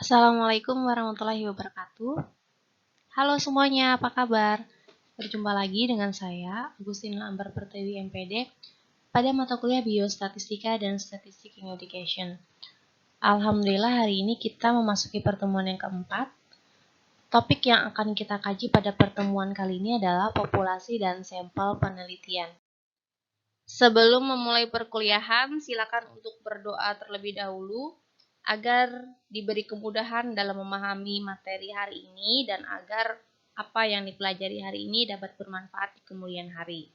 Assalamualaikum warahmatullahi wabarakatuh. Halo semuanya, apa kabar? Berjumpa lagi dengan saya, Agustin Lambar Pertiwi MPD, pada mata kuliah Biostatistika dan Statistik in Education. Alhamdulillah hari ini kita memasuki pertemuan yang keempat. Topik yang akan kita kaji pada pertemuan kali ini adalah populasi dan sampel penelitian. Sebelum memulai perkuliahan, silakan untuk berdoa terlebih dahulu agar diberi kemudahan dalam memahami materi hari ini dan agar apa yang dipelajari hari ini dapat bermanfaat di kemudian hari.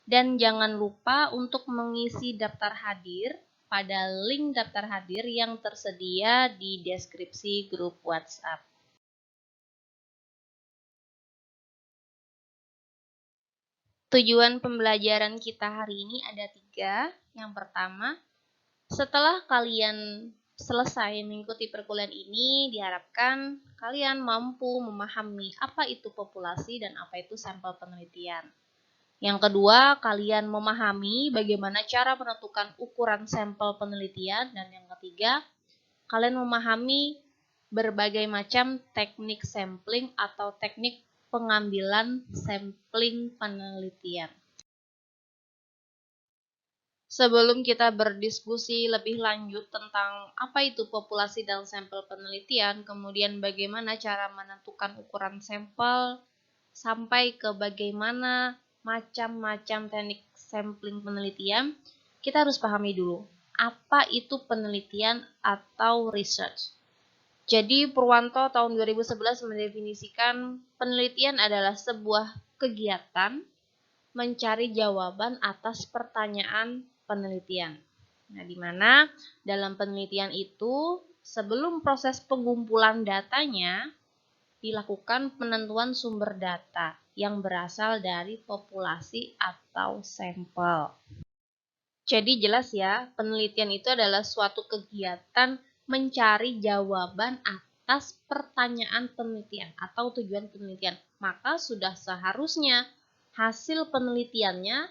Dan jangan lupa untuk mengisi daftar hadir pada link daftar hadir yang tersedia di deskripsi grup WhatsApp. Tujuan pembelajaran kita hari ini ada 3. Yang pertama, setelah kalian selesai mengikuti perkuliahan ini, diharapkan kalian mampu memahami apa itu populasi dan apa itu sampel penelitian. Yang kedua, kalian memahami bagaimana cara menentukan ukuran sampel penelitian. Dan yang ketiga, kalian memahami berbagai macam teknik sampling atau teknik pengambilan sampling penelitian. Sebelum kita berdiskusi lebih lanjut tentang apa itu populasi dan sampel penelitian, kemudian bagaimana cara menentukan ukuran sampel, sampai ke bagaimana macam-macam teknik sampling penelitian, kita harus pahami dulu, apa itu penelitian atau research. Jadi Purwanto tahun 2011 mendefinisikan penelitian adalah sebuah kegiatan mencari jawaban atas pertanyaan penelitian. Nah, di mana dalam penelitian itu sebelum proses pengumpulan datanya dilakukan penentuan sumber data yang berasal dari populasi atau sampel. Jadi jelas ya, penelitian itu adalah suatu kegiatan mencari jawaban atas pertanyaan penelitian atau tujuan penelitian. Maka sudah seharusnya hasil penelitiannya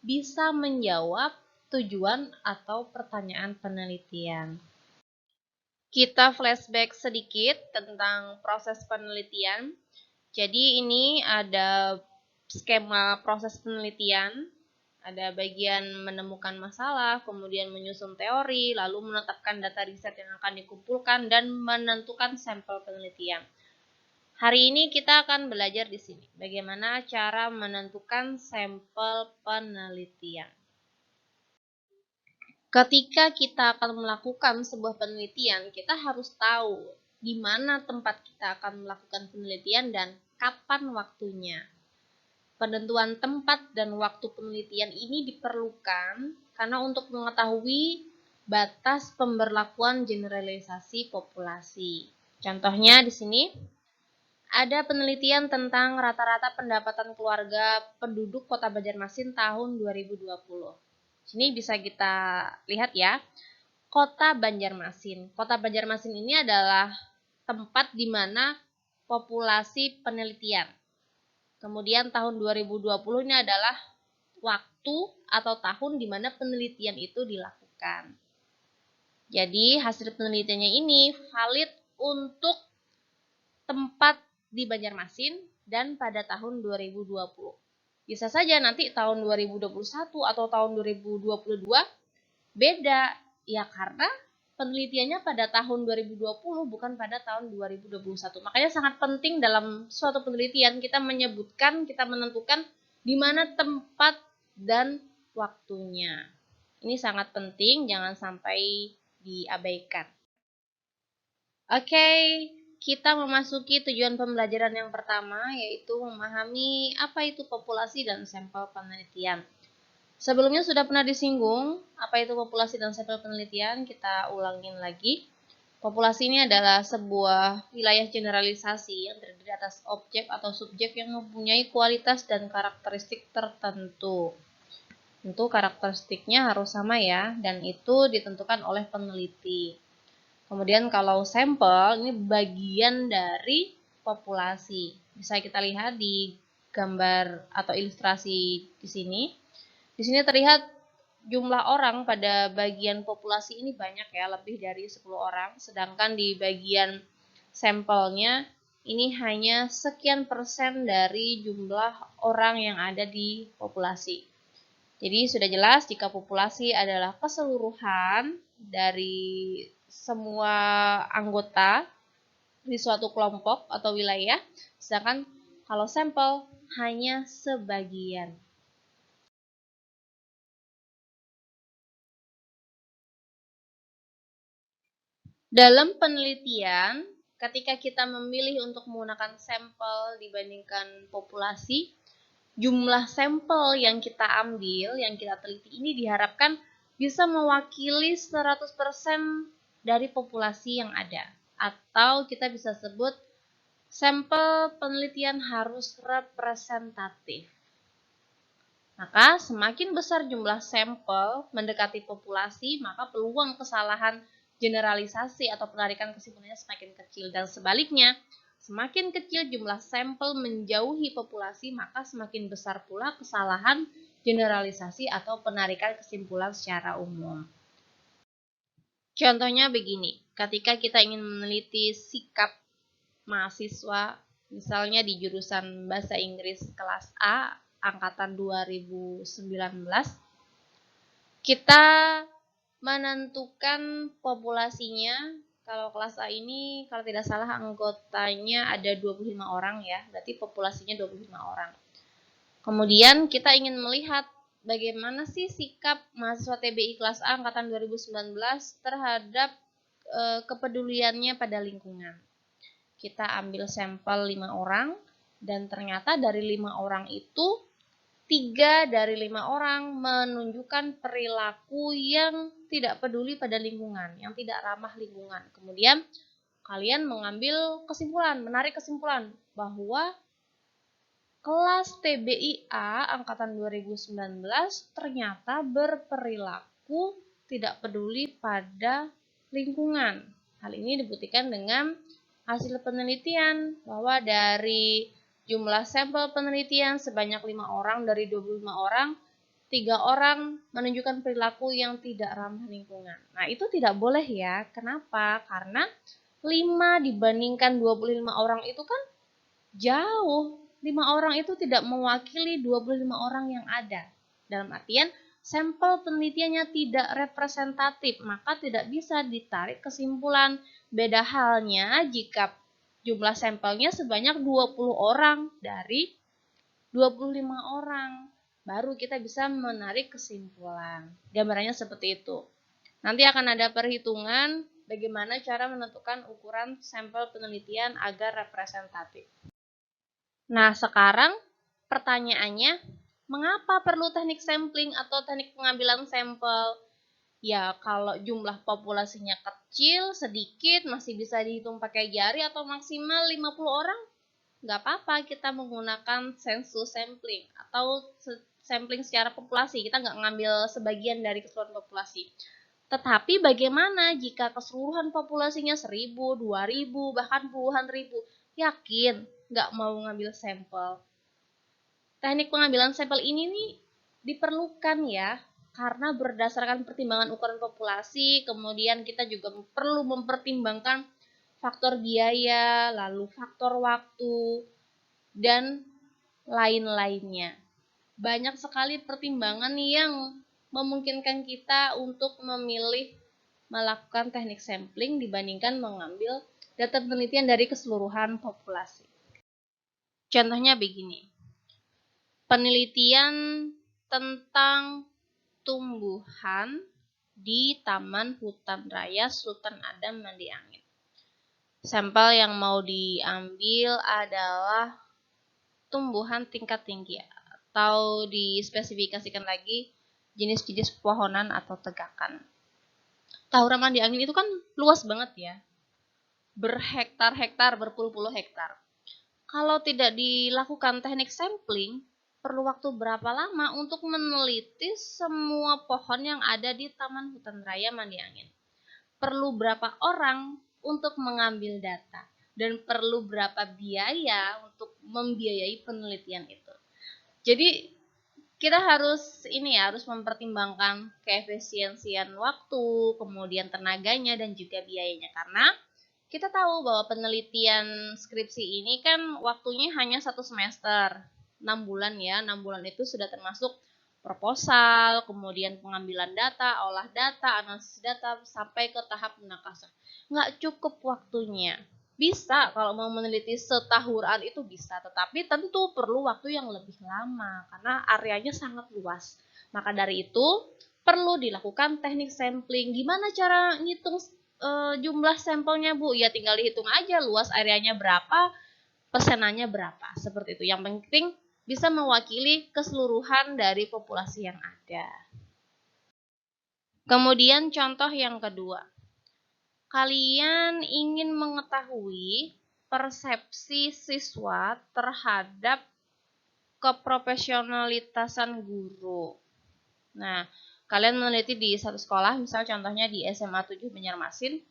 bisa menjawab tujuan atau pertanyaan penelitian. Kita flashback sedikit tentang proses penelitian. Jadi ini ada skema proses penelitian. Ada bagian menemukan masalah, kemudian menyusun teori, lalu menetapkan data riset yang akan dikumpulkan, dan menentukan sampel penelitian. Hari ini kita akan belajar di sini bagaimana cara menentukan sampel penelitian. Ketika kita akan melakukan sebuah penelitian, kita harus tahu di mana tempat kita akan melakukan penelitian dan kapan waktunya. Penentuan tempat dan waktu penelitian ini diperlukan karena untuk mengetahui batas pemberlakuan generalisasi populasi. Contohnya di sini ada penelitian tentang rata-rata pendapatan keluarga penduduk Kota Banjarmasin tahun 2020. Sini bisa kita lihat ya, Kota Banjarmasin. Kota Banjarmasin ini adalah tempat di mana populasi penelitian. Kemudian tahun 2020 ini adalah waktu atau tahun di mana penelitian itu dilakukan. Jadi hasil penelitiannya ini valid untuk tempat di Banjarmasin dan pada tahun 2020. Bisa saja nanti tahun 2021 atau tahun 2022 beda, ya karena penelitiannya pada tahun 2020 bukan pada tahun 2021. Makanya sangat penting dalam suatu penelitian kita menyebutkan, kita menentukan di mana tempat dan waktunya. Ini sangat penting, jangan sampai diabaikan. Oke, kita memasuki tujuan pembelajaran yang pertama, yaitu memahami apa itu populasi dan sampel penelitian. Sebelumnya sudah pernah disinggung apa itu populasi dan sampel penelitian, kita ulangin lagi. Populasi ini adalah sebuah wilayah generalisasi yang terdiri atas objek atau subjek yang mempunyai kualitas dan karakteristik tertentu. Tentu karakteristiknya harus sama ya, dan itu ditentukan oleh peneliti. Kemudian kalau sampel ini bagian dari populasi. Bisa kita lihat di gambar atau ilustrasi di sini. Di sini terlihat jumlah orang pada bagian populasi ini banyak ya, lebih dari 10 orang, sedangkan di bagian sampelnya ini hanya sekian persen dari jumlah orang yang ada di populasi. Jadi sudah jelas jika populasi adalah keseluruhan dari semua anggota di suatu kelompok atau wilayah, sedangkan kalau sampel hanya sebagian. Dalam penelitian, ketika kita memilih untuk menggunakan sampel dibandingkan populasi, jumlah sampel yang kita ambil, yang kita teliti ini diharapkan bisa mewakili 100% dari populasi yang ada. Atau kita bisa sebut sampel penelitian harus representatif. Maka semakin besar jumlah sampel mendekati populasi, maka peluang kesalahan generalisasi atau penarikan kesimpulannya semakin kecil. Dan sebaliknya, semakin kecil jumlah sampel menjauhi populasi, maka semakin besar pula kesalahan generalisasi atau penarikan kesimpulan secara umum. Contohnya begini, ketika kita ingin meneliti sikap mahasiswa, misalnya di jurusan Bahasa Inggris kelas A, angkatan 2019, kita menentukan populasinya. Kalau kelas A ini kalau tidak salah anggotanya ada 25 orang ya, berarti populasinya 25 orang. Kemudian kita ingin melihat bagaimana sih sikap mahasiswa TBI kelas A angkatan 2019 terhadap kepeduliannya pada lingkungan. Kita ambil sampel 5 orang dan ternyata dari 5 orang itu 3 dari 5 orang menunjukkan perilaku yang tidak peduli pada lingkungan, yang tidak ramah lingkungan. Kemudian kalian mengambil kesimpulan, menarik kesimpulan bahwa kelas TBI A angkatan 2019 ternyata berperilaku tidak peduli pada lingkungan. Hal ini dibuktikan dengan hasil penelitian bahwa dari jumlah sampel penelitian sebanyak 5 orang dari 25 orang, 3 orang menunjukkan perilaku yang tidak ramah lingkungan. Nah, itu tidak boleh ya. Kenapa? Karena 5 dibandingkan 25 orang itu kan jauh. 5 orang itu tidak mewakili 25 orang yang ada. Dalam artian, sampel penelitiannya tidak representatif, maka tidak bisa ditarik kesimpulan. Beda halnya jika jumlah sampelnya sebanyak 20 orang dari 25 orang. Baru kita bisa menarik kesimpulan. Gambarannya seperti itu. Nanti akan ada perhitungan bagaimana cara menentukan ukuran sampel penelitian agar representatif. Nah, sekarang pertanyaannya, mengapa perlu teknik sampling atau teknik pengambilan sampel? Ya, kalau jumlah populasinya kecil, sedikit, masih bisa dihitung pakai jari atau maksimal 50 orang, nggak apa-apa kita menggunakan sensus sampling atau sampling secara populasi. Kita nggak ngambil sebagian dari keseluruhan populasi. Tetapi bagaimana jika keseluruhan populasinya 1.000, 2.000, bahkan puluhan ribu? Yakin nggak mau ngambil sampel? Teknik pengambilan sampel ini nih diperlukan ya, karena berdasarkan pertimbangan ukuran populasi, kemudian kita juga perlu mempertimbangkan faktor biaya, lalu faktor waktu, dan lain-lainnya. Banyak sekali pertimbangan yang memungkinkan kita untuk memilih melakukan teknik sampling dibandingkan mengambil data penelitian dari keseluruhan populasi. Contohnya begini, penelitian tentang tumbuhan di Taman Hutan Raya Sultan Adam Mandiangin. Sampel yang mau diambil adalah tumbuhan tingkat tinggi atau dispesifikasikan lagi jenis-jenis pepohonan atau tegakan. Tahura Mandiangin itu kan luas banget ya, berhektar-hektar, berpuluh-puluh hektar. Kalau tidak dilakukan teknik sampling, perlu waktu berapa lama untuk meneliti semua pohon yang ada di Taman Hutan Raya Mandiangin? Perlu berapa orang untuk mengambil data? Dan perlu berapa biaya untuk membiayai penelitian itu? Jadi kita harus harus mempertimbangkan keefisiensian waktu, kemudian tenaganya dan juga biayanya, karena kita tahu bahwa penelitian skripsi ini kan waktunya hanya 1 semester, 6 bulan ya. 6 bulan itu sudah termasuk proposal, kemudian pengambilan data, olah data, analisis data, sampai ke tahap munakasah. Nggak cukup waktunya. Bisa kalau mau meneliti setahunan itu bisa, tetapi tentu perlu waktu yang lebih lama karena areanya sangat luas. Maka dari itu perlu dilakukan teknik sampling. Gimana cara ngitung jumlah sampelnya, Bu? Ya tinggal dihitung aja luas areanya berapa, persenannya berapa. Seperti itu. Yang penting bisa mewakili keseluruhan dari populasi yang ada. Kemudian contoh yang kedua. Kalian ingin mengetahui persepsi siswa terhadap keprofesionalitasan guru. Nah, kalian meneliti di satu sekolah, misal contohnya di SMA 7 Banjarmasin,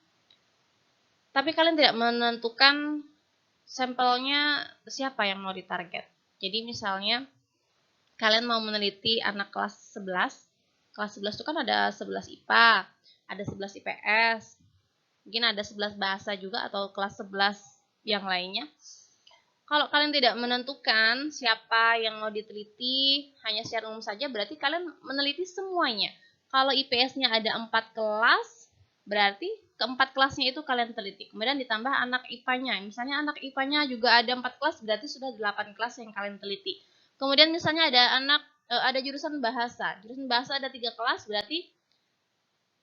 tapi kalian tidak menentukan sampelnya siapa yang mau ditarget. Jadi misalnya kalian mau meneliti anak kelas 11. Kelas 11 itu kan ada 11 IPA, ada 11 IPS, mungkin ada 11 bahasa juga atau kelas 11 yang lainnya. Kalau kalian tidak menentukan siapa yang mau diteliti, hanya secara umum saja, berarti kalian meneliti semuanya. Kalau IPS-nya ada 4 kelas, berarti keempat kelasnya itu kalian teliti. Kemudian ditambah anak IPA-nya. Misalnya anak IPA-nya juga ada 4 kelas, berarti sudah 8 kelas yang kalian teliti. Kemudian misalnya ada jurusan bahasa. Jurusan bahasa ada 3 kelas, berarti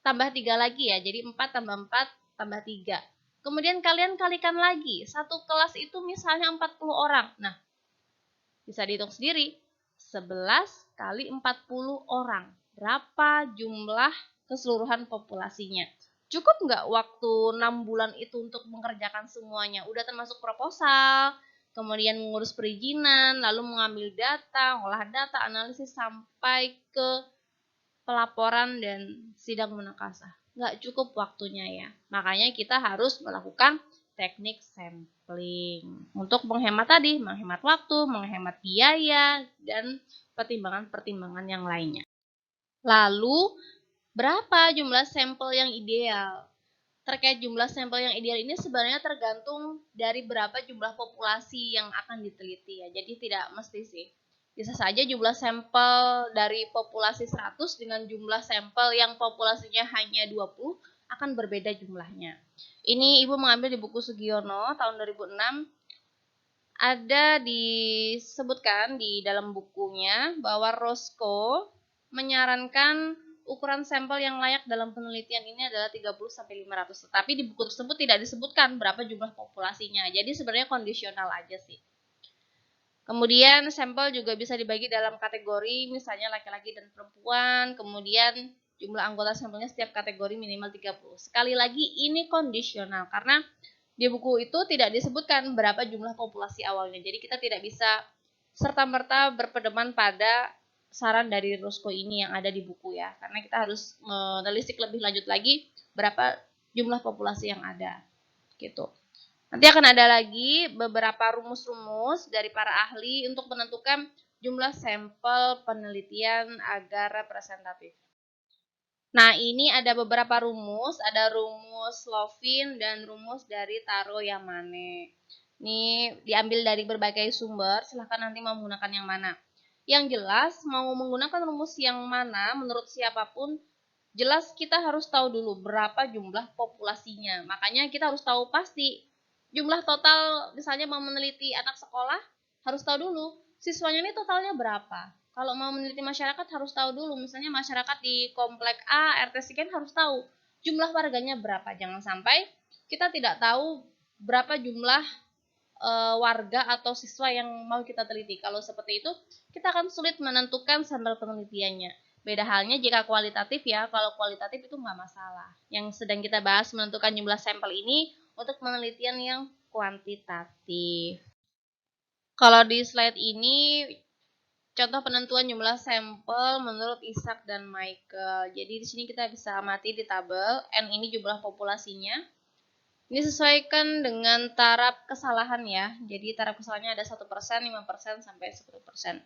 tambah 3 lagi ya. Jadi 4 tambah 4 tambah 3. Kemudian kalian kalikan lagi. Satu kelas itu misalnya 40 orang. Nah, bisa dihitung sendiri. 11 kali 40 orang. Berapa jumlah keseluruhan populasinya? Cukup nggak waktu 6 bulan itu untuk mengerjakan semuanya? Udah termasuk proposal, kemudian mengurus perizinan, lalu mengambil data, olah data, analisis, sampai ke pelaporan dan sidang munakasah. Nggak cukup waktunya ya. Makanya kita harus melakukan teknik sampling untuk menghemat waktu, menghemat biaya, dan pertimbangan-pertimbangan yang lainnya. Lalu, berapa jumlah sampel yang ideal? Terkait jumlah sampel yang ideal ini sebenarnya tergantung dari berapa jumlah populasi yang akan diteliti ya. Jadi tidak mesti sih. Bisa saja jumlah sampel dari populasi 100 dengan jumlah sampel yang populasinya hanya 20 akan berbeda jumlahnya. Ini Ibu mengambil di buku Sugiono tahun 2006. Ada disebutkan di dalam bukunya bahwa Roscoe menyarankan ukuran sampel yang layak dalam penelitian ini adalah 30-500. Tetapi di buku tersebut tidak disebutkan berapa jumlah populasinya. Jadi sebenarnya kondisional aja sih. Kemudian sampel juga bisa dibagi dalam kategori, misalnya laki-laki dan perempuan. Kemudian jumlah anggota sampelnya setiap kategori minimal 30. Sekali lagi ini kondisional karena di buku itu tidak disebutkan berapa jumlah populasi awalnya. Jadi kita tidak bisa serta-merta berpedoman pada saran dari Roscoe ini yang ada di buku ya. Karena kita harus menelisik lebih lanjut lagi berapa jumlah populasi yang ada. Gitu. Nanti akan ada lagi beberapa rumus-rumus dari para ahli untuk menentukan jumlah sampel penelitian agar representatif. Nah, ini ada beberapa rumus, ada rumus Lovin dan rumus dari Taro Yamane. Ini diambil dari berbagai sumber, silahkan nanti mau menggunakan yang mana. Yang jelas, mau menggunakan rumus yang mana menurut siapapun, jelas kita harus tahu dulu berapa jumlah populasinya. Makanya kita harus tahu pasti jumlah total, misalnya mau meneliti anak sekolah, harus tahu dulu siswanya ini totalnya berapa. Kalau mau meneliti masyarakat harus tahu dulu, misalnya masyarakat di komplek A, RT sekian harus tahu jumlah warganya berapa. Jangan sampai kita tidak tahu berapa jumlah warga atau siswa yang mau kita teliti. Kalau seperti itu, kita akan sulit menentukan sampel penelitiannya. Beda halnya jika kualitatif ya, kalau kualitatif itu nggak masalah. Yang sedang kita bahas menentukan jumlah sampel ini untuk penelitian yang kuantitatif. Kalau di slide ini, contoh penentuan jumlah sampel menurut Isaac dan Michael. Jadi di sini kita bisa amati di tabel, N ini jumlah populasinya. Ini sesuaikan dengan taraf kesalahan ya. Jadi taraf kesalahannya ada 1%, 5%, sampai 10%.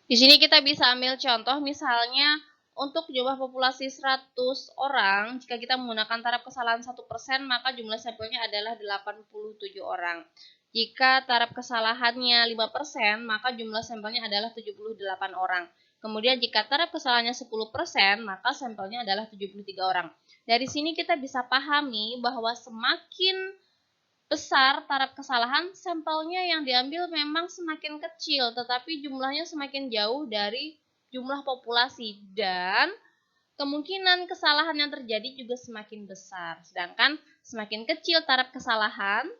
Di sini kita bisa ambil contoh misalnya untuk jumlah populasi 100 orang, jika kita menggunakan taraf kesalahan 1%, maka jumlah sampelnya adalah 87 orang. Jika taraf kesalahannya 5%, maka jumlah sampelnya adalah 78 orang. Kemudian jika taraf kesalahannya 10%, maka sampelnya adalah 73 orang. Dari sini kita bisa pahami bahwa semakin besar taraf kesalahan, sampelnya yang diambil memang semakin kecil, tetapi jumlahnya semakin jauh dari jumlah populasi dan kemungkinan kesalahan yang terjadi juga semakin besar. Sedangkan semakin kecil taraf kesalahan,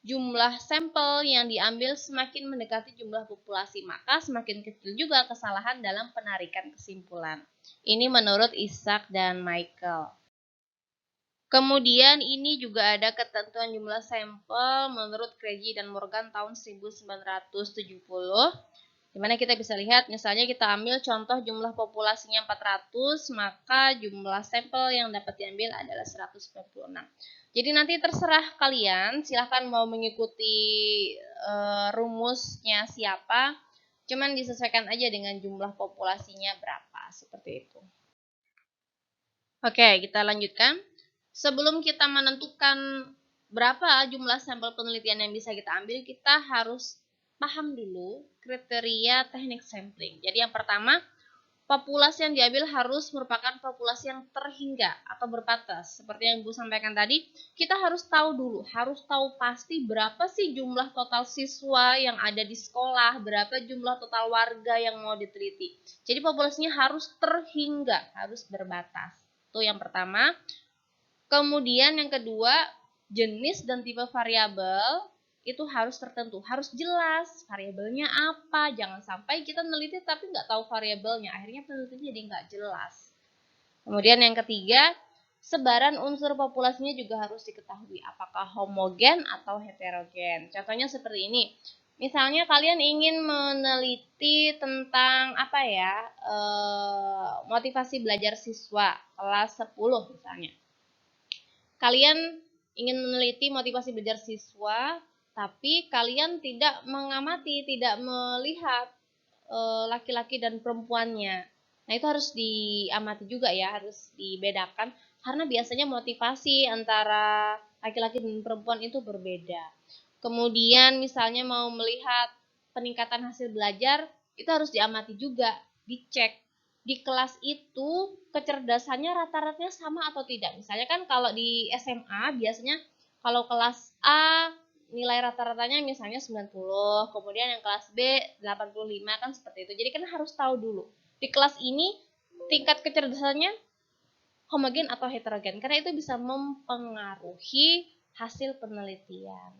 jumlah sampel yang diambil semakin mendekati jumlah populasi, maka semakin kecil juga kesalahan dalam penarikan kesimpulan. Ini menurut Isaac dan Michael. Kemudian ini juga ada ketentuan jumlah sampel menurut Craigie dan Morgan tahun 1970. Dimana kita bisa lihat, misalnya kita ambil contoh jumlah populasinya 400, maka jumlah sampel yang dapat diambil adalah 196. Jadi nanti terserah kalian, silahkan mau mengikuti rumusnya siapa, cuman disesuaikan aja dengan jumlah populasinya berapa, seperti itu. Oke, kita lanjutkan. Sebelum kita menentukan berapa jumlah sampel penelitian yang bisa kita ambil, kita harus paham dulu kriteria teknik sampling. Jadi yang pertama, populasi yang diambil harus merupakan populasi yang terhingga atau berbatas. Seperti yang Ibu sampaikan tadi, kita harus tahu dulu, harus tahu pasti berapa sih jumlah total siswa yang ada di sekolah, berapa jumlah total warga yang mau diteliti. Jadi populasinya harus terhingga, harus berbatas. Itu yang pertama. Kemudian yang kedua, jenis dan tipe variabel itu harus tertentu, harus jelas variabelnya apa. Jangan sampai kita meneliti tapi nggak tahu variabelnya, akhirnya penelitian jadi nggak jelas. Kemudian yang ketiga, sebaran unsur populasinya juga harus diketahui, apakah homogen atau heterogen. Contohnya seperti ini. Misalnya kalian ingin meneliti tentang apa ya, motivasi belajar siswa kelas 10 misalnya. Kalian ingin meneliti motivasi belajar siswa, tapi kalian tidak mengamati, tidak melihat laki-laki dan perempuannya. Nah, itu harus diamati juga ya, harus dibedakan karena biasanya motivasi antara laki-laki dan perempuan itu berbeda. Kemudian misalnya mau melihat peningkatan hasil belajar, itu harus diamati juga, dicek di kelas itu kecerdasannya rata-ratanya sama atau tidak. Misalnya kan kalau di SMA biasanya kalau kelas A nilai rata-ratanya misalnya 90, kemudian yang kelas B 85 kan seperti itu. Jadi kan harus tahu dulu di kelas ini tingkat kecerdasannya homogen atau heterogen, karena itu bisa mempengaruhi hasil penelitian.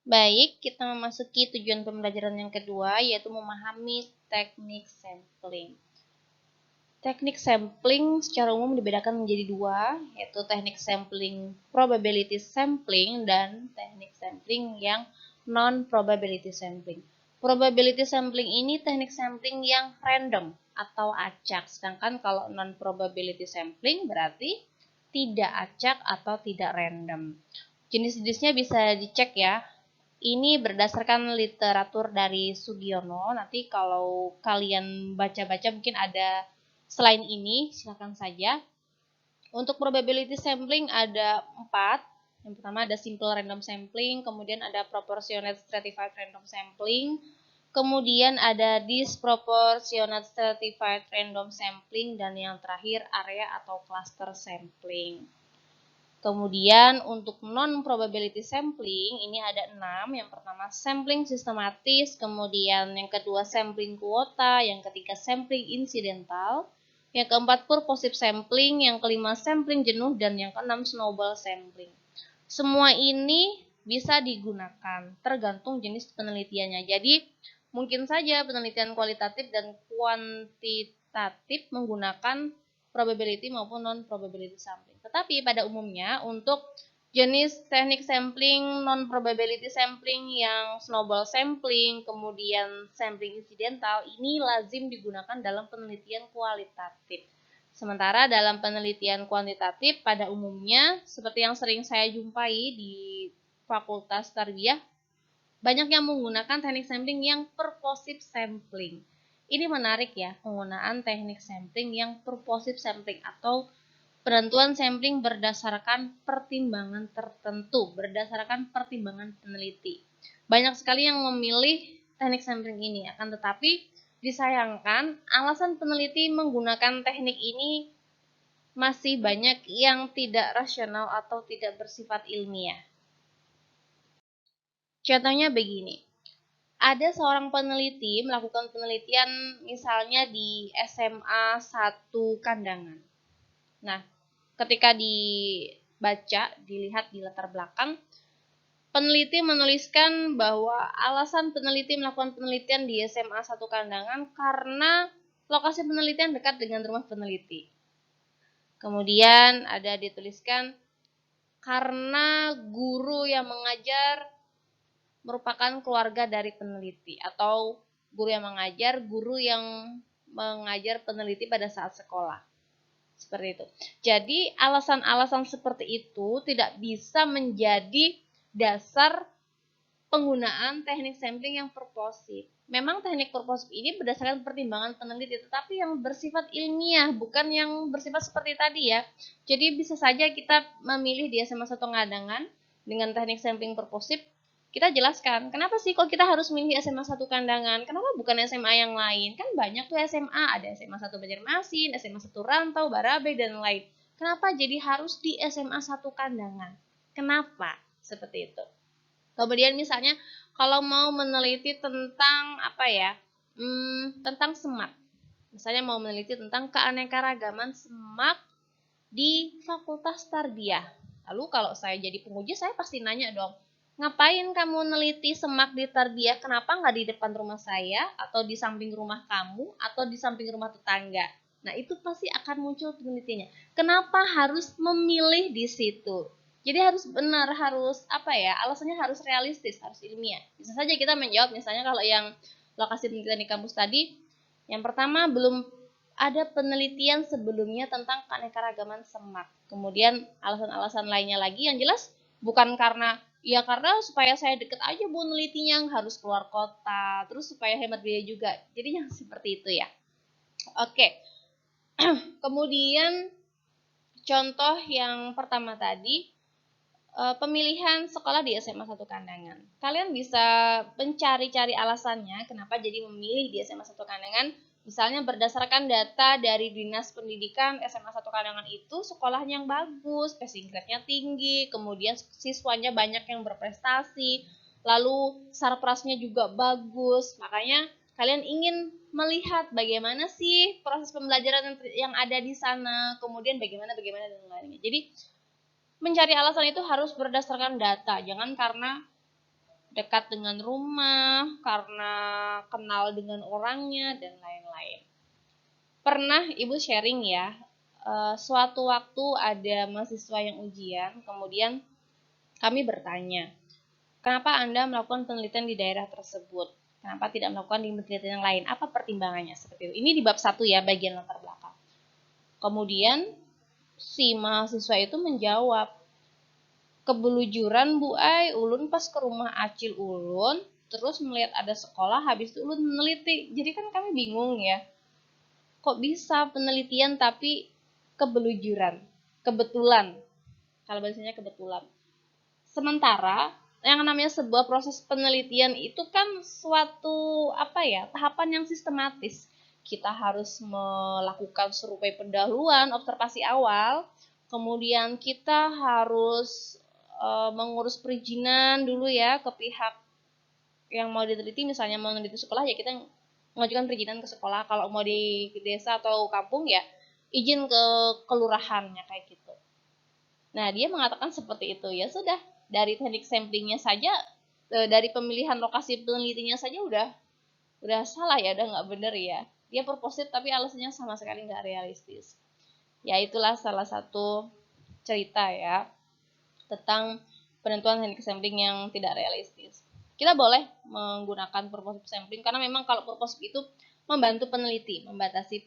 Baik, kita memasuki tujuan pembelajaran yang kedua, yaitu memahami teknik sampling. Teknik sampling secara umum dibedakan menjadi dua, yaitu teknik sampling probability sampling dan teknik sampling yang non-probability sampling. Probability sampling ini teknik sampling yang random atau acak, sedangkan kalau non-probability sampling berarti tidak acak atau tidak random. Jenis-jenisnya bisa dicek ya. Ini berdasarkan literatur dari Sugiono. Nanti kalau kalian baca-baca mungkin ada selain ini, silakan saja. Untuk probability sampling ada 4. Yang pertama ada simple random sampling, kemudian ada proportionate stratified random sampling, kemudian ada disproportionate stratified random sampling, dan yang terakhir area atau cluster sampling. Kemudian untuk non-probability sampling ini ada 6. Yang pertama sampling sistematis, kemudian yang kedua sampling kuota, yang ketiga sampling insidental, yang keempat purposive sampling, yang kelima sampling jenuh, dan yang keenam snowball sampling. Semua ini bisa digunakan tergantung jenis penelitiannya. Jadi mungkin saja penelitian kualitatif dan kuantitatif menggunakan probability maupun non-probability sampling. Tetapi pada umumnya untuk jenis teknik sampling non-probability sampling yang snowball sampling, kemudian sampling insidental, ini lazim digunakan dalam penelitian kualitatif. Sementara dalam penelitian kuantitatif pada umumnya seperti yang sering saya jumpai di Fakultas Tarbiyah, Banyak yang menggunakan teknik sampling yang purposive sampling. Ini menarik ya, penggunaan teknik sampling yang purposive sampling atau penentuan sampling berdasarkan pertimbangan tertentu, berdasarkan pertimbangan peneliti. Banyak sekali yang memilih teknik sampling ini, akan tetapi disayangkan alasan peneliti menggunakan teknik ini masih banyak yang tidak rasional atau tidak bersifat ilmiah. Contohnya begini, ada seorang peneliti melakukan penelitian misalnya di SMA 1 Kandangan. Nah, ketika dibaca, dilihat di latar belakang, peneliti menuliskan bahwa alasan peneliti melakukan penelitian di SMA 1 Kandangan karena lokasi penelitian dekat dengan rumah peneliti. Kemudian ada dituliskan karena guru yang mengajar merupakan keluarga dari peneliti, atau guru yang mengajar peneliti pada saat sekolah. Seperti itu. Jadi alasan-alasan seperti itu tidak bisa menjadi dasar penggunaan teknik sampling yang purposive. Memang teknik purposive ini berdasarkan pertimbangan peneliti, tetapi yang bersifat ilmiah, bukan yang bersifat seperti tadi ya. Jadi bisa saja kita memilih di SMA 1 Kandangan dengan teknik sampling purposive. Kita jelaskan, kenapa sih kok kita harus milih SMA 1 Kandangan? Kenapa bukan SMA yang lain? Kan banyak tuh SMA, ada SMA 1 Banjarmasin, SMA 1 Rantau, Barabai, dan lain. Kenapa jadi harus di SMA 1 Kandangan? Kenapa? Seperti itu. Kemudian misalnya kalau mau meneliti tentang tentang semak. Misalnya mau meneliti tentang keanekaragaman semak di Fakultas Tarbiyah. Lalu kalau saya jadi penguji, saya pasti nanya dong, ngapain kamu neliti semak di Tarbiyah? Kenapa nggak di depan rumah saya, atau di samping rumah kamu, atau di samping rumah tetangga? Nah, itu pasti akan muncul penelitiannya. Kenapa harus memilih di situ? Jadi harus benar, harus alasannya harus realistis, harus ilmiah. Bisa saja kita menjawab misalnya kalau yang lokasi penelitian di kampus tadi, yang pertama belum ada penelitian sebelumnya tentang keanekaragaman semak. Kemudian alasan-alasan lainnya lagi yang jelas bukan karena supaya saya deket aja bu nelitinya, harus keluar kota, terus supaya hemat biaya juga. Jadi yang seperti itu ya. Oke. Kemudian contoh yang pertama tadi, pemilihan sekolah di SMA 1 Kandangan. Kalian bisa mencari-cari alasannya kenapa jadi memilih di SMA 1 Kandangan. Misalnya berdasarkan data dari Dinas Pendidikan, SMA 1 Kandangan itu sekolahnya yang bagus, passing grade-nya tinggi, kemudian siswanya banyak yang berprestasi, lalu sarprasnya juga bagus. Makanya kalian ingin melihat bagaimana sih proses pembelajaran yang ada di sana, kemudian bagaimana dan lainnya. Jadi mencari alasan itu harus berdasarkan data, jangan karena dekat dengan rumah, karena kenal dengan orangnya, dan lain-lain. Pernah Ibu sharing ya, suatu waktu ada mahasiswa yang ujian, kemudian kami bertanya, kenapa Anda melakukan penelitian di daerah tersebut? Kenapa tidak melakukan di penelitian yang lain? Apa pertimbangannya? Seperti itu. Ini di bab 1 ya, bagian latar belakang. Kemudian si mahasiswa itu menjawab, kebelujuran Bu Ai, ulun pas ke rumah acil ulun, terus melihat ada sekolah, habis itu ulun meneliti. Jadi kan kami bingung ya, kok bisa penelitian tapi kebelujuran, kebetulan, kalau bahasanya kebetulan. Sementara yang namanya sebuah proses penelitian itu kan suatu tahapan yang sistematis. Kita harus melakukan survei pendahuluan, observasi awal, kemudian kita harus mengurus perizinan dulu ya ke pihak yang mau diteliti. Misalnya mau meneliti sekolah ya kita mengajukan perizinan ke sekolah, kalau mau di desa atau kampung ya izin ke kelurahannya kayak gitu. Nah, dia mengatakan seperti itu. Ya sudah, dari teknik samplingnya saja, dari pemilihan lokasi penelitinya saja udah salah ya, udah nggak bener ya. Dia purposive tapi alasannya sama sekali nggak realistis. Ya itulah salah satu cerita ya tentang penentuan teknik sampling yang tidak realistis. Kita boleh menggunakan purposive sampling karena memang kalau purposive itu membantu peneliti, membatasi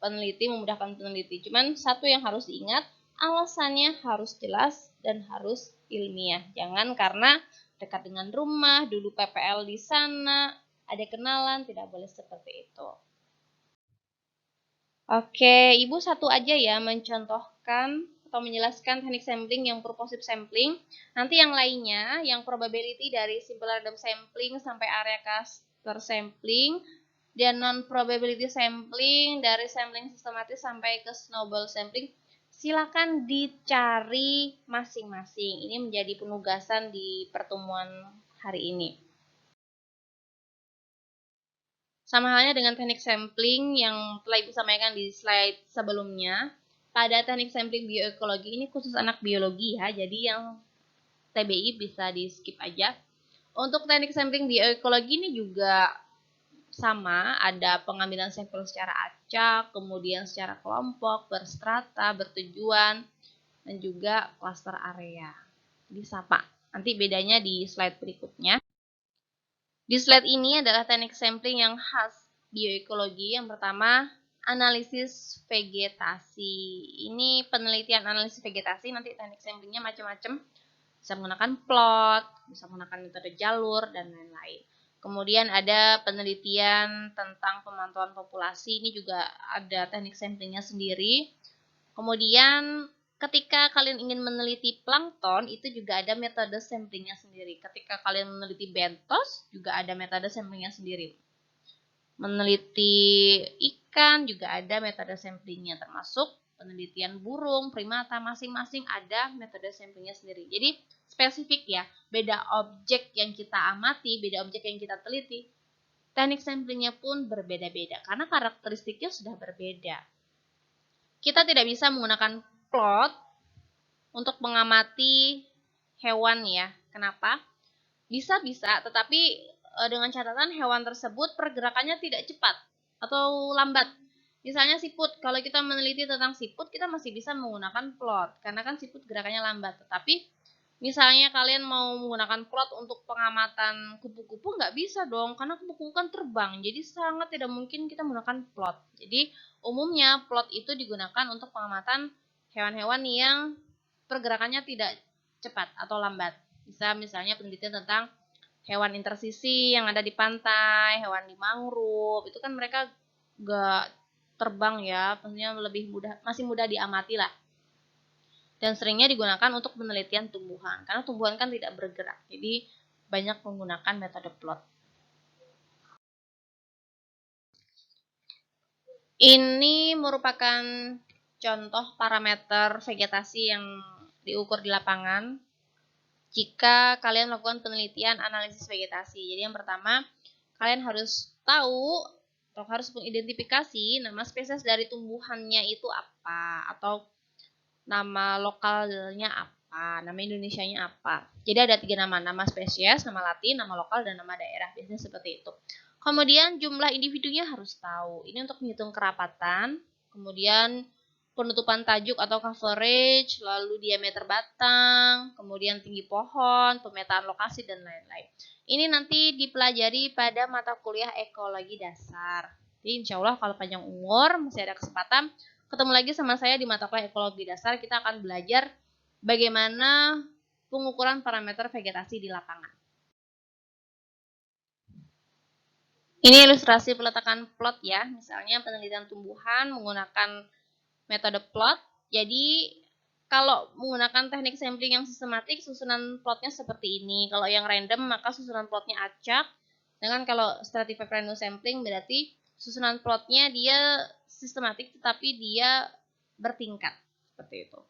peneliti, memudahkan peneliti. Cuman satu yang harus diingat, alasannya harus jelas dan harus ilmiah. Jangan karena dekat dengan rumah, dulu PPL di sana, ada kenalan, tidak boleh seperti itu. Oke, Ibu satu aja ya mencontohkan atau menjelaskan teknik sampling yang purposive sampling. Nanti yang lainnya, yang probability dari simple random sampling sampai area cluster sampling, dan non-probability sampling dari sampling sistematis sampai ke snowball sampling, silakan dicari masing-masing. Ini menjadi penugasan di pertemuan hari ini. Sama halnya dengan teknik sampling yang telah Ibu sampaikan di slide sebelumnya. Pada teknik sampling bioekologi ini khusus anak biologi ya, jadi yang TBI bisa di skip aja. Untuk teknik sampling bioekologi ini juga sama, ada pengambilan sampel secara acak, kemudian secara kelompok, berstrata, bertujuan, dan juga cluster area. Jadi sama. Nanti bedanya di slide berikutnya. Di slide ini adalah teknik sampling yang khas bioekologi. Yang pertama, analisis vegetasi. Ini penelitian analisis vegetasi, nanti teknik samplingnya macam-macam. Bisa menggunakan plot, bisa menggunakan metode jalur, dan lain-lain. Kemudian ada penelitian tentang pemantauan populasi. Ini juga ada teknik samplingnya sendiri. Kemudian ketika kalian ingin meneliti plankton, itu juga ada metode samplingnya sendiri. Ketika kalian meneliti bentos, juga ada metode samplingnya sendiri. Meneliti ikan juga ada metode samplingnya, termasuk penelitian burung, primata, masing-masing ada metode samplingnya sendiri. Jadi spesifik ya, beda objek yang kita amati, beda objek yang kita teliti, teknik samplingnya pun berbeda-beda karena karakteristiknya sudah berbeda. Kita tidak bisa menggunakan plot untuk mengamati hewan ya. Kenapa? Bisa, tetapi dengan catatan hewan tersebut pergerakannya tidak cepat atau lambat. Misalnya siput, kalau kita meneliti tentang siput, kita masih bisa menggunakan plot, karena kan siput gerakannya lambat. Tetapi misalnya kalian mau menggunakan plot untuk pengamatan kupu-kupu, nggak bisa dong, karena kupu-kupu kan terbang, jadi sangat tidak mungkin kita menggunakan plot. Jadi umumnya plot itu digunakan untuk pengamatan hewan-hewan yang pergerakannya tidak cepat atau lambat. Bisa misalnya penelitian tentang hewan intersisi yang ada di pantai, hewan di mangrove, itu kan mereka nggak terbang ya, maksudnya lebih mudah, masih mudah diamati lah. Dan seringnya digunakan untuk penelitian tumbuhan, karena tumbuhan kan tidak bergerak, jadi banyak menggunakan metode plot. Ini merupakan contoh parameter vegetasi yang diukur di lapangan jika kalian melakukan penelitian analisis vegetasi. Jadi yang pertama, kalian harus tahu atau harus mengidentifikasi nama spesies dari tumbuhannya itu apa, atau nama lokalnya apa, nama Indonesianya apa. Jadi ada 3 nama spesies, nama latin, nama lokal, dan nama daerah. Biasanya seperti itu. Kemudian jumlah individunya harus tahu. Ini untuk menghitung kerapatan. Kemudian penutupan tajuk atau coverage, lalu diameter batang, kemudian tinggi pohon, pemetaan lokasi, dan lain-lain. Ini nanti dipelajari pada mata kuliah ekologi dasar. Jadi insya Allah kalau panjang umur masih ada kesempatan ketemu lagi sama saya di mata kuliah ekologi dasar. Kita akan belajar bagaimana pengukuran parameter vegetasi di lapangan. Ini ilustrasi peletakan plot ya. Misalnya penelitian tumbuhan menggunakan metode plot. Jadi kalau menggunakan teknik sampling yang sistematik, susunan plotnya seperti ini. Kalau yang random, maka susunan plotnya acak. Dengan kalau stratified random sampling, berarti susunan plotnya dia sistematik, tetapi dia bertingkat. Seperti itu.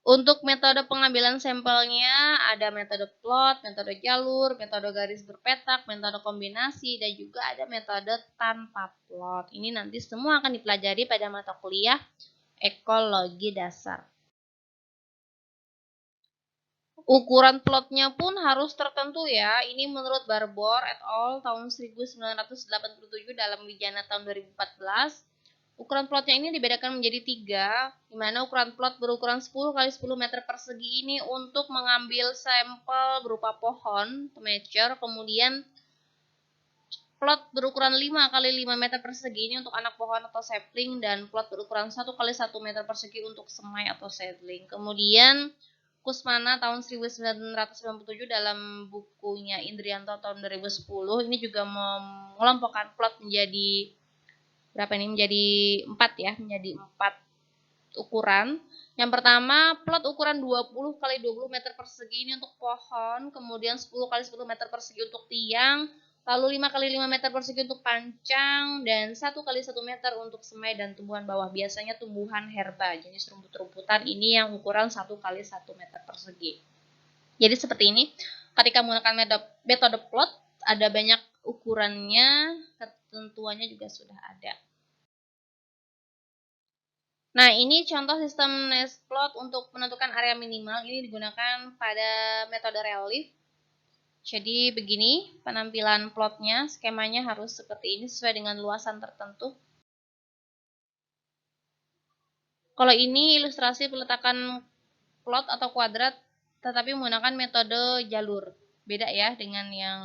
Untuk metode pengambilan sampelnya, ada metode plot, metode jalur, metode garis berpetak, metode kombinasi, dan juga ada metode tanpa plot. Ini nanti semua akan dipelajari pada mata kuliah ekologi dasar. Ukuran plotnya pun harus tertentu ya. Ini menurut Barbour et al. Tahun 1987 dalam Wijana tahun 2014. Ukuran plotnya ini dibedakan menjadi 3, di mana ukuran plot berukuran 10 x 10 meter persegi ini untuk mengambil sampel berupa pohon, measure, kemudian plot berukuran 5 x 5 meter persegi ini untuk anak pohon atau sapling, dan plot berukuran 1 x 1 meter persegi untuk semai atau seedling. Kemudian Kusmana tahun 1997 dalam bukunya Indrianto tahun 2010 ini juga mengelompokkan plot menjadi berapa ini? Menjadi 4 ya, menjadi 4 ukuran. Yang pertama, plot ukuran 20 kali 20 meter persegi ini untuk pohon, kemudian 10 kali 10 meter persegi untuk tiang, lalu 5 kali 5 meter persegi untuk pancang, dan 1 kali 1 meter untuk semai dan tumbuhan bawah. Biasanya tumbuhan herba, jenis rumput-rumputan ini yang ukuran 1 kali 1 meter persegi. Jadi seperti ini, ketika menggunakan metode plot, ada banyak ukurannya, ketentuannya juga sudah ada. Nah, ini contoh sistem nest plot untuk menentukan area minimal. Ini digunakan pada metode relief. Jadi begini penampilan plotnya, skemanya harus seperti ini sesuai dengan luasan tertentu. Kalau ini ilustrasi peletakan plot atau kuadrat, tetapi menggunakan metode jalur. Beda ya dengan yang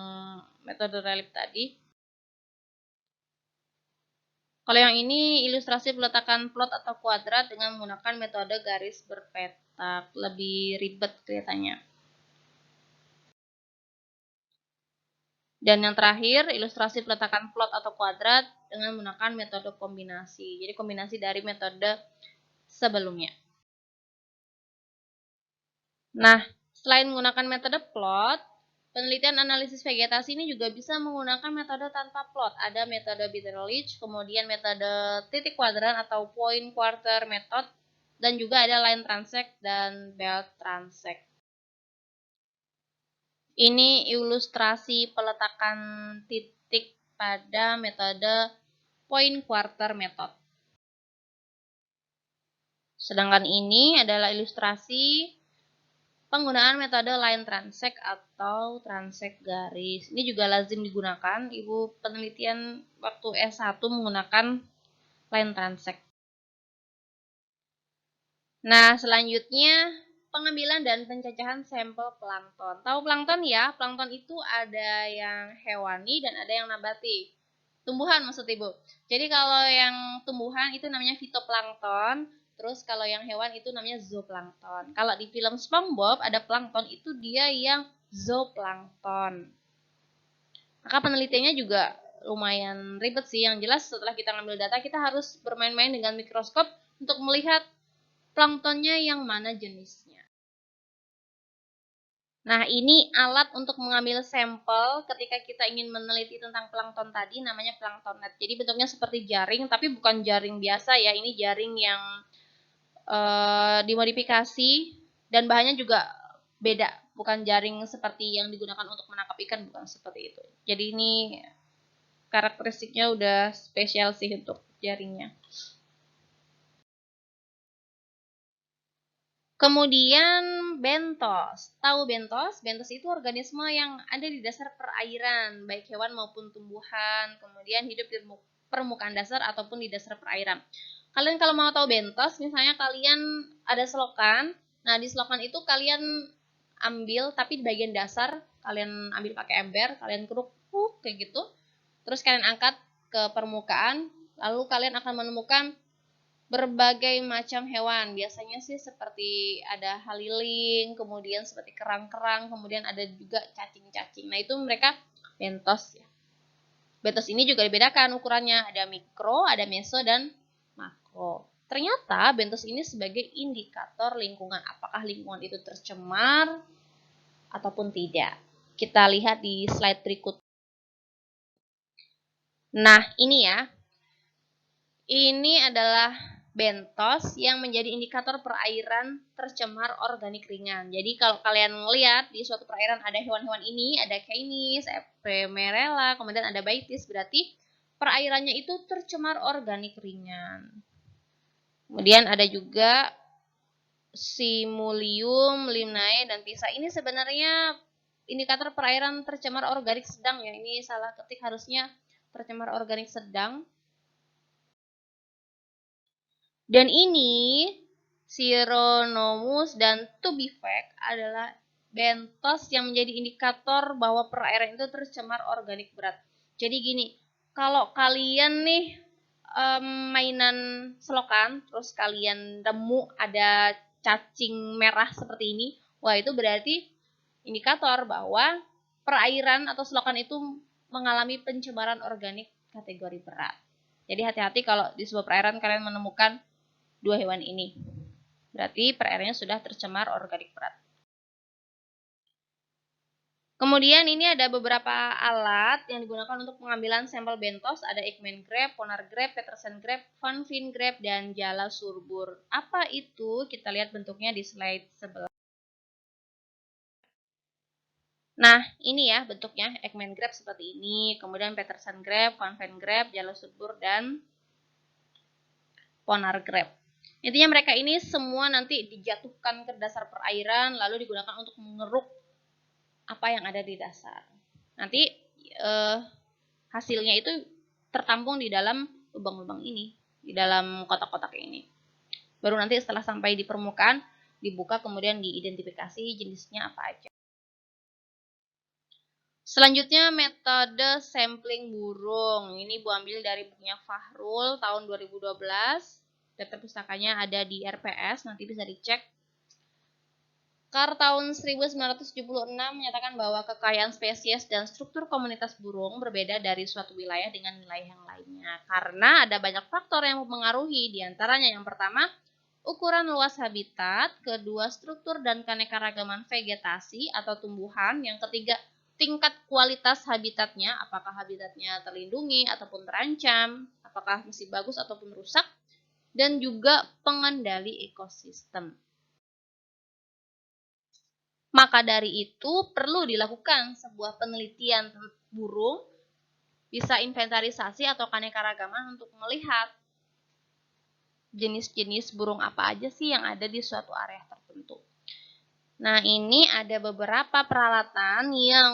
metode relief tadi. Kalau yang ini ilustrasi peletakan plot atau kuadrat dengan menggunakan metode garis berpetak, lebih ribet kelihatannya. Dan yang terakhir, ilustrasi peletakan plot atau kuadrat dengan menggunakan metode kombinasi. Jadi kombinasi dari metode sebelumnya. Nah, selain menggunakan metode plot, penelitian analisis vegetasi ini juga bisa menggunakan metode tanpa plot. Ada metode Bitterlich, kemudian metode titik kuadran atau point quarter method, dan juga ada line transect dan belt transect. Ini ilustrasi peletakan titik pada metode point quarter method. Sedangkan ini adalah ilustrasi penggunaan metode line transect atau transect garis. Ini juga lazim digunakan. Ibu penelitian waktu S1 menggunakan line transect. Nah, selanjutnya pengambilan dan pencacahan sampel plankton. Tahu plankton ya? Plankton itu ada yang hewani dan ada yang nabati. Tumbuhan maksud Ibu. Jadi kalau yang tumbuhan itu namanya fitoplankton. Terus kalau yang hewan itu namanya zooplankton. Kalau di film SpongeBob ada plankton itu dia yang zooplankton. Maka penelitiannya juga lumayan ribet sih. Yang jelas setelah kita ngambil data kita harus bermain-main dengan mikroskop untuk melihat planktonnya yang mana jenisnya. Nah, ini alat untuk mengambil sampel ketika kita ingin meneliti tentang plankton tadi, namanya plankton net. Jadi bentuknya seperti jaring, tapi bukan jaring biasa ya. Ini jaring yang dimodifikasi dan bahannya juga beda, bukan jaring seperti yang digunakan untuk menangkap ikan, bukan seperti itu. Jadi ini karakteristiknya udah spesial sih untuk jaringnya. Kemudian bentos. Tahu bentos? Bentos itu organisme yang ada di dasar perairan, baik hewan maupun tumbuhan, kemudian hidup di permukaan dasar ataupun di dasar perairan. Kalian kalau mau tahu bentos, misalnya kalian ada selokan, nah di selokan itu kalian ambil, tapi di bagian dasar kalian ambil pakai ember, kalian keruk kayak gitu, terus kalian angkat ke permukaan, lalu kalian akan menemukan berbagai macam hewan. Biasanya sih seperti ada haliling, kemudian seperti kerang-kerang, kemudian ada juga cacing-cacing. Nah itu mereka bentos ya. Bentos ini juga dibedakan ukurannya, ada mikro, ada meso, dan makro. Ternyata bentos ini sebagai indikator lingkungan. Apakah lingkungan itu tercemar ataupun tidak. Kita lihat di slide berikut. Nah, ini ya. Ini adalah bentos yang menjadi indikator perairan tercemar organik ringan. Jadi kalau kalian melihat di suatu perairan ada hewan-hewan ini, ada Canis, Ephemerella, kemudian ada Baitis, berarti perairannya itu tercemar organik ringan. Kemudian ada juga Simulium, Limnae, dan Tisa. Ini sebenarnya indikator perairan tercemar organik sedang ya. Ini salah ketik, harusnya tercemar organik sedang. Dan ini Sironomus dan Tubifex adalah bentos yang menjadi indikator bahwa perairan itu tercemar organik berat. Jadi gini, kalau kalian nih mainan selokan, terus kalian nemu ada cacing merah seperti ini, Wah, itu berarti indikator bahwa perairan atau selokan itu mengalami pencemaran organik kategori berat. Jadi hati-hati kalau di sebuah perairan kalian menemukan 2 hewan ini. Berarti perairannya sudah tercemar organik berat. Kemudian ini ada beberapa alat yang digunakan untuk pengambilan sampel bentos. Ada Ekman Grab, Ponar Grab, Petersen Grab, Van Veen Grab, dan Jala Surbur. Apa itu? Kita lihat bentuknya di slide sebelah. Nah, ini ya bentuknya. Ekman Grab seperti ini. Kemudian Petersen Grab, Van Veen Grab, Jala Surbur, dan Ponar Grab. Intinya mereka ini semua nanti dijatuhkan ke dasar perairan lalu digunakan untuk mengeruk apa yang ada di dasar. Nanti hasilnya itu tertampung di dalam lubang-lubang ini, di dalam kotak-kotak ini. Baru nanti setelah sampai di permukaan dibuka kemudian diidentifikasi jenisnya apa aja. Selanjutnya metode sampling burung. Ini Bu ambil dari bukunya Fahrul tahun 2012. Daftar pustakanya ada di RPS, nanti bisa dicek. Kar tahun 1976 menyatakan bahwa kekayaan spesies dan struktur komunitas burung berbeda dari suatu wilayah dengan wilayah yang lainnya. Karena ada banyak faktor yang mempengaruhi, diantaranya yang pertama, ukuran luas habitat, kedua, struktur dan keanekaragaman vegetasi atau tumbuhan, yang ketiga, tingkat kualitas habitatnya, apakah habitatnya terlindungi ataupun terancam, apakah masih bagus ataupun rusak, dan juga pengendali ekosistem. Maka dari itu perlu dilakukan sebuah penelitian burung, bisa inventarisasi atau keanekaragaman untuk melihat jenis-jenis burung apa aja sih yang ada di suatu area tertentu. Nah, ini ada beberapa peralatan yang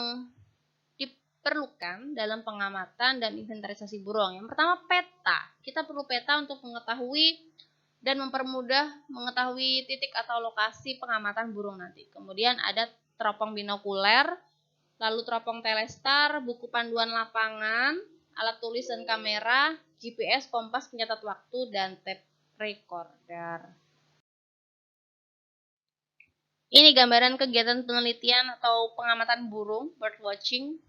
diperlukan dalam pengamatan dan inventarisasi burung. Yang pertama, peta. Kita perlu peta untuk mengetahui dan mempermudah mengetahui titik atau lokasi pengamatan burung nanti. Kemudian ada teropong binokuler, lalu teropong telestar, buku panduan lapangan, alat tulis dan kamera, GPS, kompas, pencatat waktu, dan tape recorder. Ini gambaran kegiatan penelitian atau pengamatan burung, bird watching.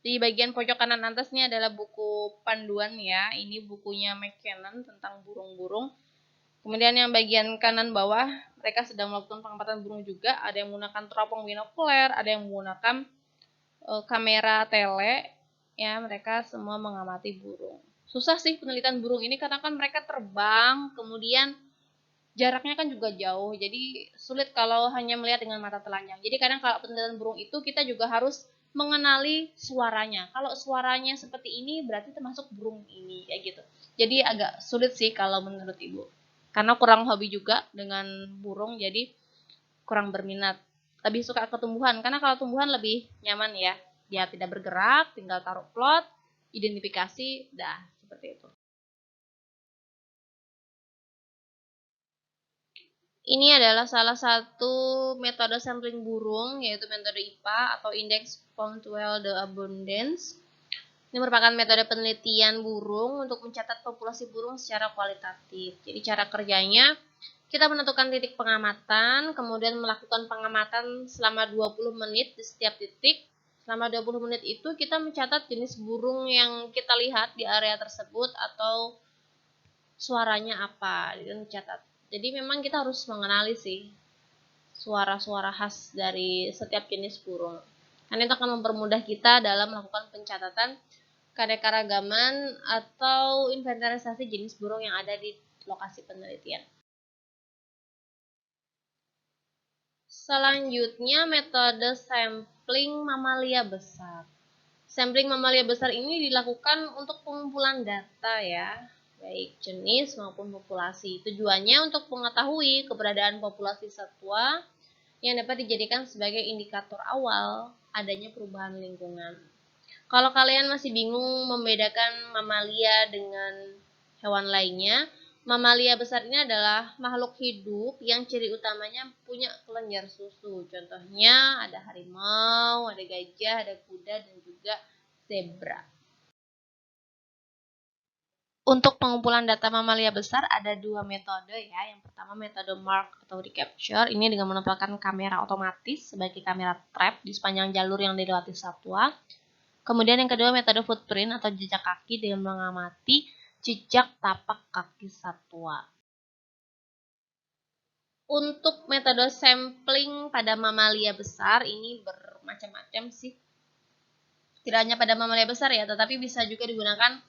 Di bagian pojok kanan atasnya adalah buku panduan ya. Ini bukunya McKinnon tentang burung-burung. Kemudian yang bagian kanan bawah, mereka sedang melakukan pengamatan burung juga. Ada yang menggunakan teropong binokuler, ada yang menggunakan kamera tele. Ya, mereka semua mengamati burung. Susah sih penelitian burung ini karena kan mereka terbang, kemudian jaraknya kan juga jauh. Jadi sulit kalau hanya melihat dengan mata telanjang. Jadi kadang kalau penelitian burung itu kita juga harus mengenali suaranya. Kalau suaranya seperti ini berarti termasuk burung ini kayak gitu. Jadi agak sulit sih kalau menurut Ibu. Karena kurang hobi juga dengan burung, jadi kurang berminat. Lebih suka ke tumbuhan, karena kalau tumbuhan lebih nyaman ya. Dia tidak bergerak, tinggal taruh plot, identifikasi, dah seperti itu. Ini adalah salah satu metode sampling burung, yaitu metode IPA atau Index Punctual the Abundance. Ini merupakan metode penelitian burung untuk mencatat populasi burung secara kualitatif. Jadi cara kerjanya, kita menentukan titik pengamatan, kemudian melakukan pengamatan selama 20 menit di setiap titik. Selama 20 menit itu kita mencatat jenis burung yang kita lihat di area tersebut atau suaranya apa, dan mencatat. Jadi memang kita harus mengenali sih suara-suara khas dari setiap jenis burung. Karena itu akan mempermudah kita dalam melakukan pencatatan keanekaragaman atau inventarisasi jenis burung yang ada di lokasi penelitian. Selanjutnya metode sampling mamalia besar. Sampling mamalia besar ini dilakukan untuk pengumpulan data ya, baik jenis maupun populasi. Tujuannya untuk mengetahui keberadaan populasi satwa yang dapat dijadikan sebagai indikator awal adanya perubahan lingkungan. Kalau kalian masih bingung membedakan mamalia dengan hewan lainnya, mamalia besar ini adalah makhluk hidup yang ciri utamanya punya kelenjar susu. Contohnya ada harimau, ada gajah, ada kuda, dan juga zebra. Untuk pengumpulan data mamalia besar ada dua metode ya. Yang pertama metode mark atau recapture. Ini dengan menempelkan kamera otomatis sebagai kamera trap di sepanjang jalur yang dilewati satwa. Kemudian yang kedua metode footprint atau jejak kaki dengan mengamati jejak tapak kaki satwa. Untuk metode sampling pada mamalia besar ini bermacam-macam sih. Tidak hanya pada mamalia besar ya, tetapi bisa juga digunakan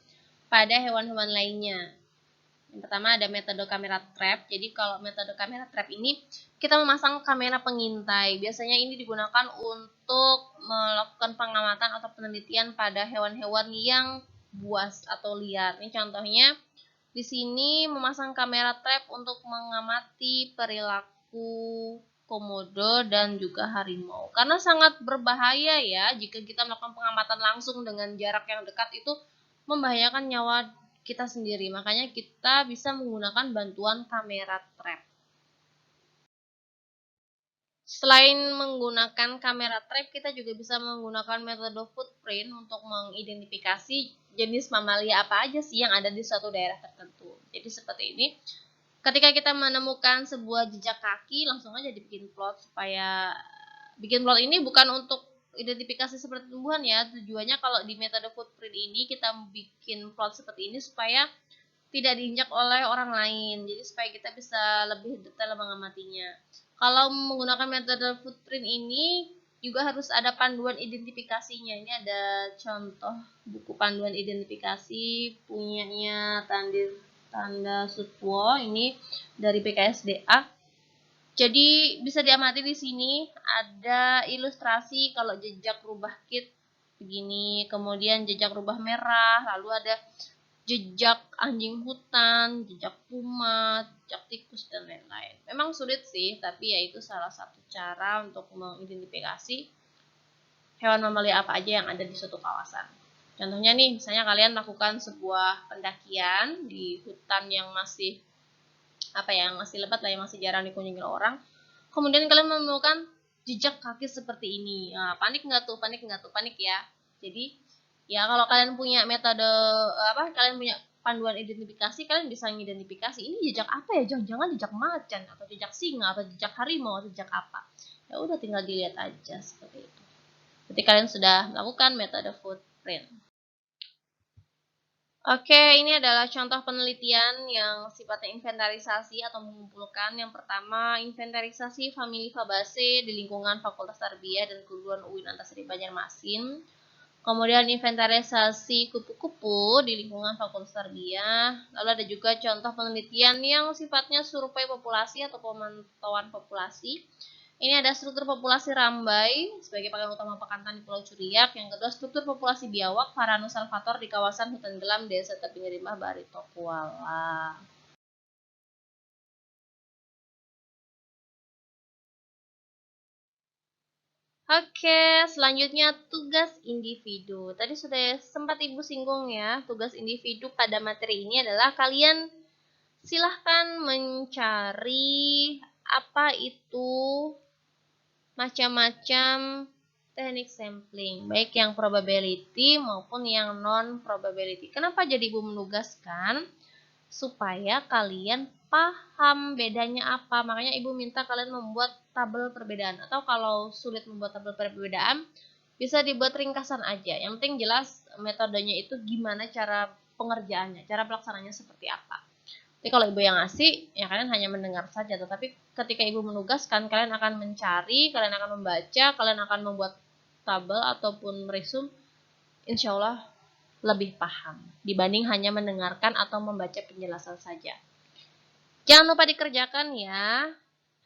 pada hewan-hewan lainnya. Yang pertama ada metode kamera trap. Jadi kalau metode kamera trap ini kita memasang kamera pengintai. Biasanya ini digunakan untuk melakukan pengamatan atau penelitian pada hewan-hewan yang buas atau liar. Ini contohnya di sini memasang kamera trap untuk mengamati perilaku komodo dan juga harimau. Karena sangat berbahaya ya jika kita melakukan pengamatan langsung dengan jarak yang dekat, itu membahayakan nyawa kita sendiri. Makanya kita bisa menggunakan bantuan kamera trap. Selain menggunakan kamera trap, kita juga bisa menggunakan metode footprint untuk mengidentifikasi jenis mamalia apa aja sih yang ada di suatu daerah tertentu. Jadi seperti ini. Ketika kita menemukan sebuah jejak kaki, langsung aja dibikin plot supaya bikin plot ini bukan untuk identifikasi seperti tumbuhan ya. Tujuannya kalau di metode footprint ini kita bikin plot seperti ini supaya tidak diinjak oleh orang lain. Jadi supaya kita bisa lebih detail mengamatinya. Kalau menggunakan metode footprint ini juga harus ada panduan identifikasinya. Ini ada contoh buku panduan identifikasi punyanya Tanda Sutwo, ini dari BKSDA. Jadi bisa diamati di sini ada ilustrasi kalau jejak rubah kit begini, kemudian jejak rubah merah, lalu ada jejak anjing hutan, jejak puma, jejak tikus, dan lain-lain. Memang sulit sih, tapi ya itu salah satu cara untuk mengidentifikasi hewan mamalia apa aja yang ada di suatu kawasan. Contohnya nih, misalnya kalian lakukan sebuah pendakian di hutan yang masih masih lebat lah, yang masih jarang dikunjungi orang. Kemudian kalian menemukan jejak kaki seperti ini. Nah, panik nggak tuh? Panik ya. Jadi ya kalau kalian punya metode kalian punya panduan identifikasi, kalian bisa mengidentifikasi ini jejak apa ya? Jangan-jangan jejak macan atau jejak singa atau jejak harimau atau jejak apa. Ya udah tinggal dilihat aja seperti itu. Berarti kalian sudah melakukan metode footprint. Oke, ini adalah contoh penelitian yang sifatnya inventarisasi atau mengumpulkan. Yang pertama, inventarisasi famili Fabaceae di lingkungan Fakultas Tarbiyah dan Keguruan UIN Antasari Banjarmasin. Kemudian inventarisasi kupu-kupu di lingkungan Fakultas Tarbiyah. Lalu ada juga contoh penelitian yang sifatnya survei populasi atau pemantauan populasi. Ini ada struktur populasi rambai sebagai pakan utama pakantan di Pulau Curiak. Yang kedua, struktur populasi biawak Varanus salvator di kawasan hutan gelam Desa Tebing Rimah Barito Kuala. Oke, selanjutnya tugas individu. Tadi sudah sempat Ibu singgung ya, tugas individu pada materi ini adalah kalian silahkan mencari apa itu macam-macam teknik sampling, baik yang probability maupun yang non-probability. Kenapa jadi Ibu menugaskan? Supaya kalian paham bedanya apa. Makanya Ibu minta kalian membuat tabel perbedaan. Atau kalau sulit membuat tabel perbedaan, bisa dibuat ringkasan aja. Yang penting jelas metodenya itu gimana cara pengerjaannya, cara pelaksananya seperti apa. Jadi kalau Ibu yang ngasih, ya kalian hanya mendengar saja. Tetapi ketika Ibu menugaskan, kalian akan mencari, kalian akan membaca, kalian akan membuat tabel ataupun resume. Insya Allah lebih paham dibanding hanya mendengarkan atau membaca penjelasan saja. Jangan lupa dikerjakan ya.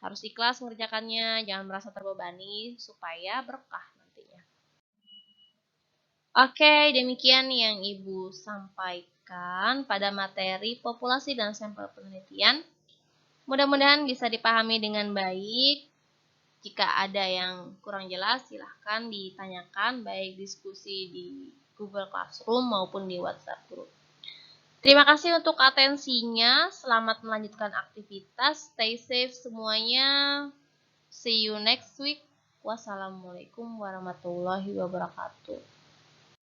Harus ikhlas mengerjakannya, jangan merasa terbebani supaya berkah nantinya. Oke, demikian yang Ibu sampaikan pada materi populasi dan sampel penelitian. Mudah-mudahan bisa dipahami dengan baik. Jika ada yang kurang jelas, silahkan ditanyakan baik diskusi di Google Classroom maupun di WhatsApp Group. Terima kasih untuk atensinya. Selamat melanjutkan aktivitas. Stay safe semuanya. See you next week. Wassalamualaikum warahmatullahi wabarakatuh.